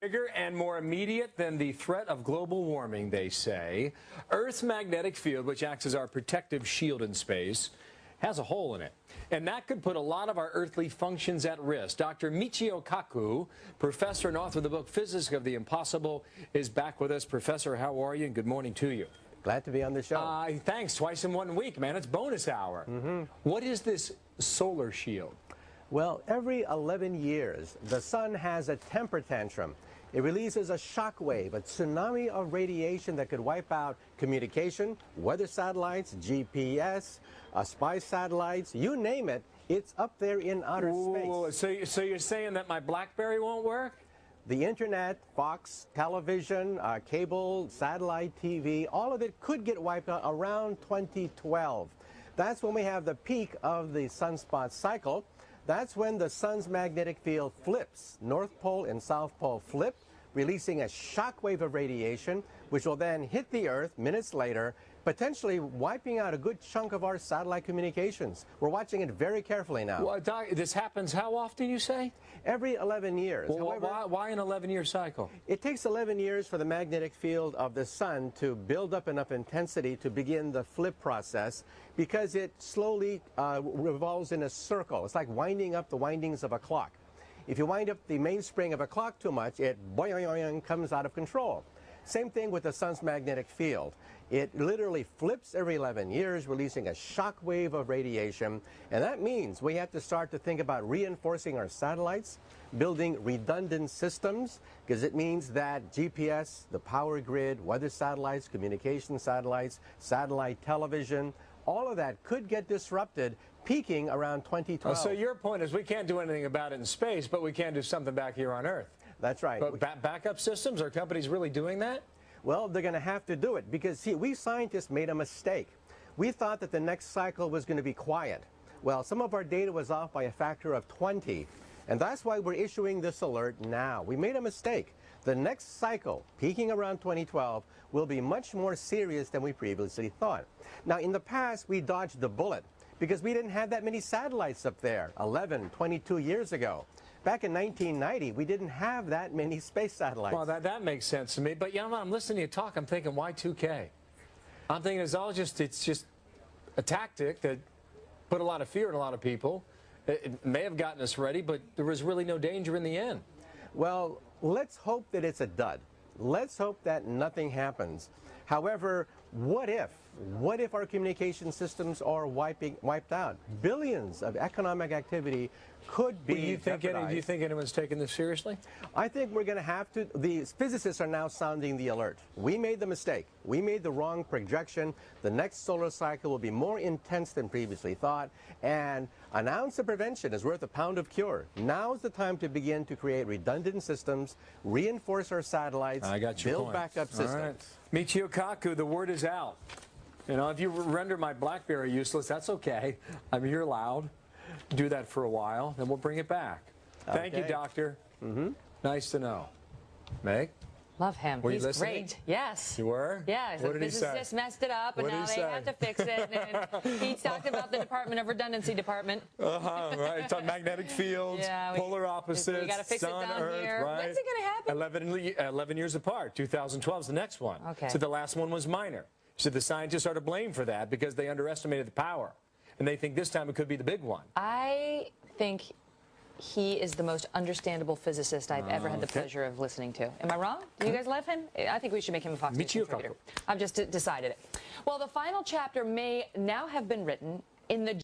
Bigger and more immediate than the threat of global warming, they say. Earth's magnetic field, which acts as our protective shield in space, has a hole in it. And that could put a lot of our earthly functions at risk. Dr. Michio Kaku, professor and author of the book Physics of the Impossible, is back with us. Professor, how are you? And good morning to you. Glad to be on the show. Thanks. Twice in 1 week, man. It's bonus hour. What is this solar shield? Well, every 11 years, the sun has a temper tantrum. It releases a shock wave, a tsunami of radiation that could wipe out communication, weather satellites, GPS, spy satellites, you name it. It's up there in outer space. So you're saying that my BlackBerry won't work? The internet, Fox, television, cable, satellite TV, all of it could get wiped out around 2012. That's when we have the peak of the sunspot cycle. That's when the sun's magnetic field flips. North Pole and South Pole flip, releasing a shock wave of radiation, which will then hit the Earth minutes later, potentially wiping out a good chunk of our satellite communications. We're watching it very carefully now. Well, Doc, this happens how often, you say? Every 11 years. Well, However, why an 11-year cycle? It takes 11 years for the magnetic field of the sun to build up enough intensity to begin the flip process, because it slowly revolves in a circle. It's like winding up the windings of a clock. If you wind up the mainspring of a clock too much, it boing, comes out of control. Same thing with the sun's magnetic field. It literally flips every 11 years, releasing a shock wave of radiation. And that means we have to start to think about reinforcing our satellites, building redundant systems, because it means that GPS, the power grid, weather satellites, communication satellites, satellite television, all of that could get disrupted, peaking around 2012. So your point is we can't do anything about it in space, but we can do something back here on Earth. That's right. But backup systems, are companies really doing that? Well, they're going to have to do it because, see, we scientists made a mistake. We thought that the next cycle was going to be quiet. Well, some of our data was off by a factor of 20, and that's why we're issuing this alert now. We made a mistake. The next cycle, peaking around 2012, will be much more serious than we previously thought. Now, in the past, we dodged the bullet because we didn't have that many satellites up there 11, 22 years ago. Back in 1990, we didn't have that many space satellites. Well, that makes sense to me. But, you know, I'm listening to you talk, I'm thinking, why 2K? I'm thinking it's just a tactic that put a lot of fear in a lot of people. It may have gotten us ready, but there was really no danger in the end. Well, let's hope that it's a dud. Let's hope that nothing happens. However, what if? What if our communication systems are wiped out? Billions of economic activity could be jeopardized. Do you think anyone's taking this seriously? I think we're going to have to. The physicists are now sounding the alert. We made the mistake. We made the wrong projection. The next solar cycle will be more intense than previously thought. And an ounce of prevention is worth a pound of cure. Now's the time to begin to create redundant systems, reinforce our satellites, build backup systems. All right. Michio Kaku, the word is out. You know, if you render my BlackBerry useless, that's okay. I mean, you're allowed. Do that for a while, then we'll bring it back. Thank you, Doctor. Nice to know. Meg? Love him. Were you He's listening? great. Yes. You were? Yeah. What did he say? The physicists messed it up, and now they have to fix it. And he talked about the Department of Redundancy Department. Right. It's on magnetic fields, polar opposites, we got to fix sun, it down Earth, here. right? When's it going to happen? 11 years apart. 2012 is the next one. Okay. So the last one was minor. So the scientists are to blame for that because they underestimated the power. And they think this time it could be the big one. I think he is the most understandable physicist I've ever had the pleasure of listening to. Am I wrong? Do you guys love him? I think we should make him a Fox News contributor. I've just decided it. Well, the final chapter may now have been written in the